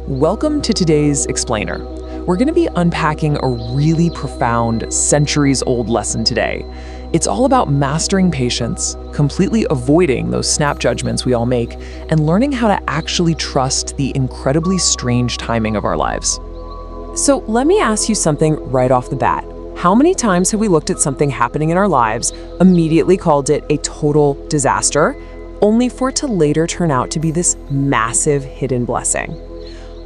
Welcome to today's Explainer. We're going to be unpacking a really profound, centuries-old lesson today. It's all about mastering patience, completely avoiding those snap judgments we all make, and learning how to actually trust the incredibly strange timing of our lives. So let me ask you something right off the bat. How many times have we looked at something happening in our lives, immediately called it a total disaster, only for it to later turn out to be this massive hidden blessing?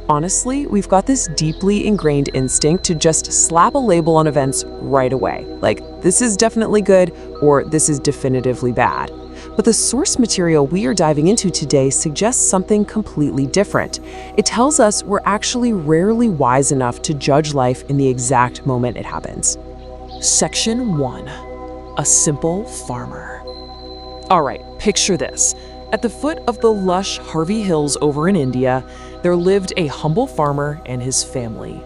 Honestly, we've got this deeply ingrained instinct to just slap a label on events right away, like this is definitely good or this is definitively bad. But the source material we are diving into today suggests something completely different. It tells us we're actually rarely wise enough to judge life in the exact moment it happens. Section 1. A simple farmer. All right, picture this. At the foot of the lush Harvey Hills over in India, there lived a humble farmer and his family.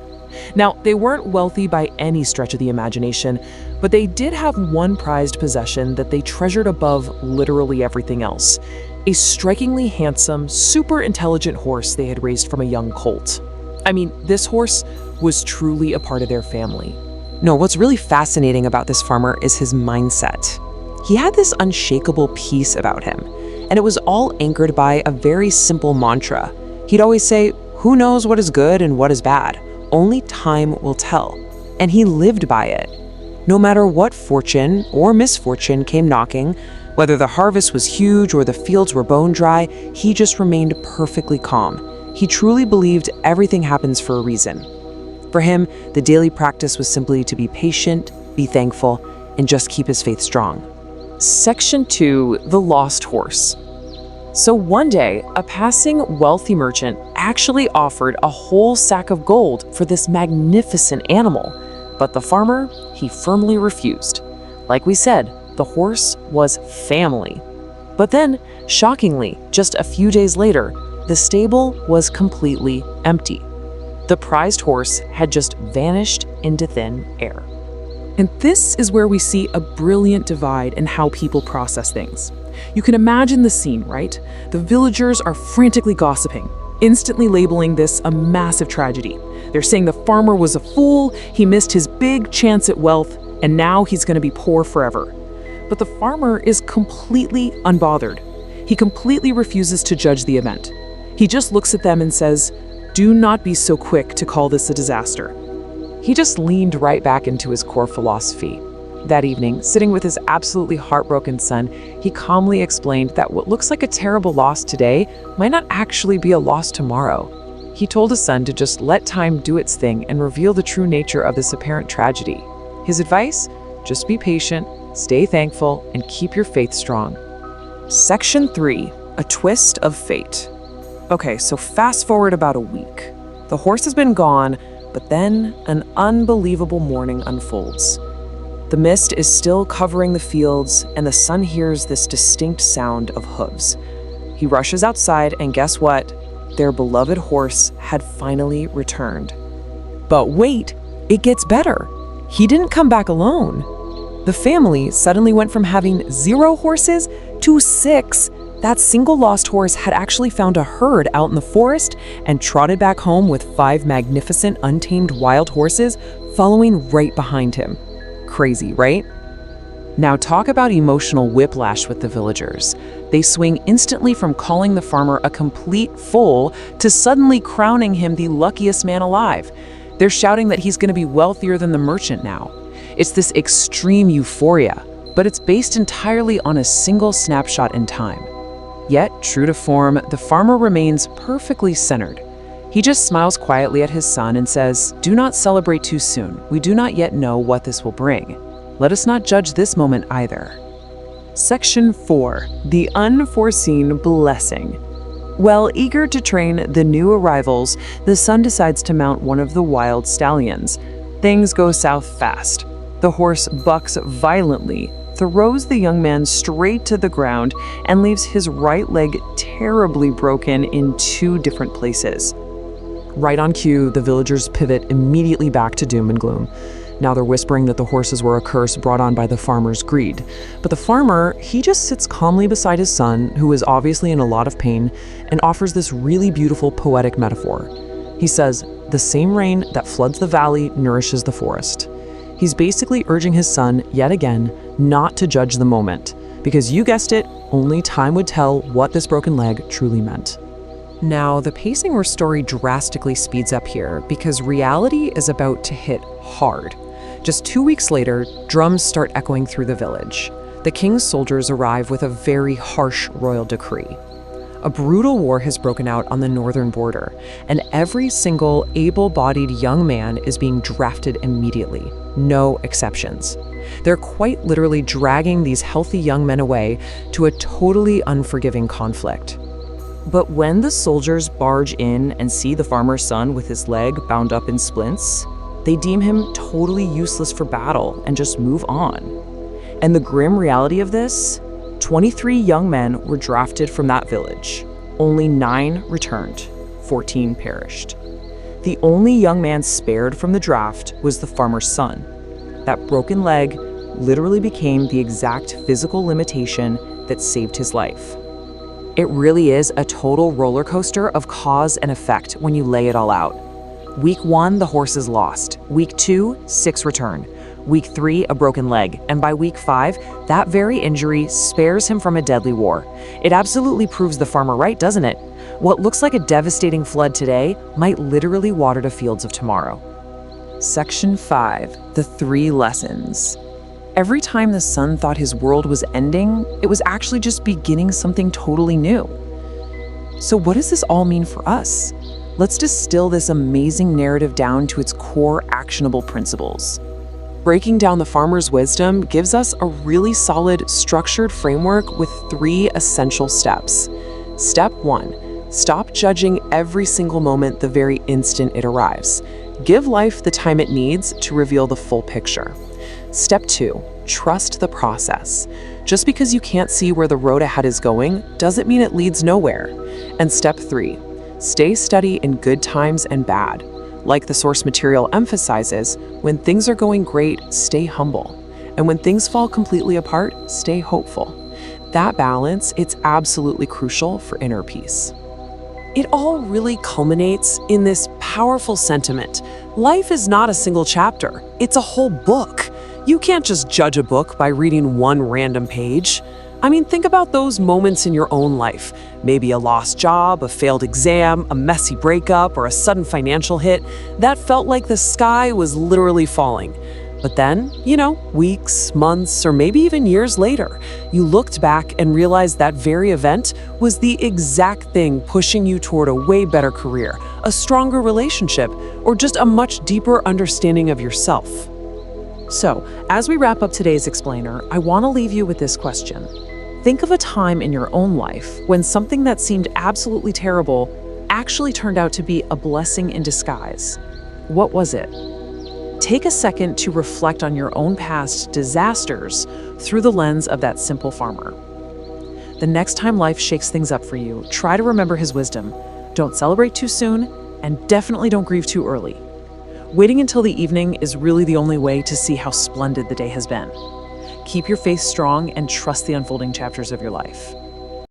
Now, they weren't wealthy by any stretch of the imagination, but they did have one prized possession that they treasured above literally everything else: a strikingly handsome, super intelligent horse they had raised from a young colt. I mean, this horse was truly a part of their family. No, what's really fascinating about this farmer is his mindset. He had this unshakable peace about him, and it was all anchored by a very simple mantra. He'd always say, "Who knows what is good and what is bad? Only time will tell." And he lived by it. No matter what fortune or misfortune came knocking, whether the harvest was huge or the fields were bone dry, he just remained perfectly calm. He truly believed everything happens for a reason. For him, the daily practice was simply to be patient, be thankful, and just keep his faith strong. Section 2, the lost horse. So one day, a passing wealthy merchant actually offered a whole sack of gold for this magnificent animal, but the farmer, he firmly refused. Like we said, the horse was family. But then, shockingly, just a few days later, the stable was completely empty. The prized horse had just vanished into thin air. And this is where we see a brilliant divide in how people process things. You can imagine the scene, right? The villagers are frantically gossiping, instantly labeling this a massive tragedy. They're saying the farmer was a fool, he missed his big chance at wealth, and now he's going to be poor forever. But the farmer is completely unbothered. He completely refuses to judge the event. He just looks at them and says, "Do not be so quick to call this a disaster." He just leaned right back into his core philosophy. That evening, sitting with his absolutely heartbroken son, he calmly explained that what looks like a terrible loss today might not actually be a loss tomorrow. He told his son to just let time do its thing and reveal the true nature of this apparent tragedy. His advice? Just be patient, stay thankful, and keep your faith strong. Section 3, a twist of fate. Okay, so fast forward about a week. The horse has been gone, but then an unbelievable morning unfolds. The mist is still covering the fields, and the son hears this distinct sound of hooves. He rushes outside, and guess what? Their beloved horse had finally returned. But wait, it gets better. He didn't come back alone. The family suddenly went from having 0 horses to 6. That single lost horse had actually found a herd out in the forest and trotted back home with 5 magnificent untamed wild horses following right behind him. Crazy, right? Now talk about emotional whiplash with the villagers. They swing instantly from calling the farmer a complete fool to suddenly crowning him the luckiest man alive. They're shouting that he's going to be wealthier than the merchant now. It's this extreme euphoria, but it's based entirely on a single snapshot in time. Yet, true to form, the farmer remains perfectly centered. He just smiles quietly at his son and says, "Do not celebrate too soon. We do not yet know what this will bring. Let us not judge this moment either." Section 4, the unforeseen blessing. Well, eager to train the new arrivals, the son decides to mount one of the wild stallions. Things go south fast. The horse bucks violently, throws the young man straight to the ground, and leaves his right leg terribly broken in 2 different places. Right on cue, the villagers pivot immediately back to doom and gloom. Now they're whispering that the horses were a curse brought on by the farmer's greed. But the farmer, he just sits calmly beside his son, who is obviously in a lot of pain, and offers this really beautiful poetic metaphor. He says, "The same rain that floods the valley nourishes the forest." He's basically urging his son, yet again, not to judge the moment, because you guessed it, only time would tell what this broken leg truly meant. Now, the pacing or story drastically speeds up here because reality is about to hit hard. Just 2 weeks later, drums start echoing through the village. The king's soldiers arrive with a very harsh royal decree. A brutal war has broken out on the northern border, and every single able-bodied young man is being drafted immediately, no exceptions. They're quite literally dragging these healthy young men away to a totally unforgiving conflict. But when the soldiers barge in and see the farmer's son with his leg bound up in splints, they deem him totally useless for battle and just move on. And the grim reality of this, 23 young men were drafted from that village. Only 9 returned, 14 perished. The only young man spared from the draft was the farmer's son. That broken leg literally became the exact physical limitation that saved his life. It really is a total roller coaster of cause and effect when you lay it all out. Week 1, the horses lost. Week 2, 6 return. Week 3, a broken leg. And by week 5, that very injury spares him from a deadly war. It absolutely proves the farmer right, doesn't it? What looks like a devastating flood today might literally water the fields of tomorrow. Section 5, the 3 lessons. Every time the son thought his world was ending, it was actually just beginning something totally new. So what does this all mean for us? Let's distill this amazing narrative down to its core actionable principles. Breaking down the farmer's wisdom gives us a really solid, structured framework with 3 essential steps. Step 1, stop judging every single moment the very instant it arrives. Give life the time it needs to reveal the full picture. Step 2, trust the process. Just because you can't see where the road ahead is going doesn't mean it leads nowhere. And step 3, stay steady in good times and bad. Like the source material emphasizes, when things are going great, stay humble. And when things fall completely apart, stay hopeful. That balance, it's absolutely crucial for inner peace. It all really culminates in this powerful sentiment. Life is not a single chapter, it's a whole book. You can't just judge a book by reading one random page. I mean, think about those moments in your own life. Maybe a lost job, a failed exam, a messy breakup, or a sudden financial hit that felt like the sky was literally falling. But then, weeks, months, or maybe even years later, you looked back and realized that very event was the exact thing pushing you toward a way better career, a stronger relationship, or just a much deeper understanding of yourself. So, as we wrap up today's explainer, I want to leave you with this question. Think of a time in your own life when something that seemed absolutely terrible actually turned out to be a blessing in disguise. What was it? Take a second to reflect on your own past disasters through the lens of that simple farmer. The next time life shakes things up for you, try to remember his wisdom. Don't celebrate too soon, and definitely don't grieve too early. Waiting until the evening is really the only way to see how splendid the day has been. Keep your faith strong and trust the unfolding chapters of your life.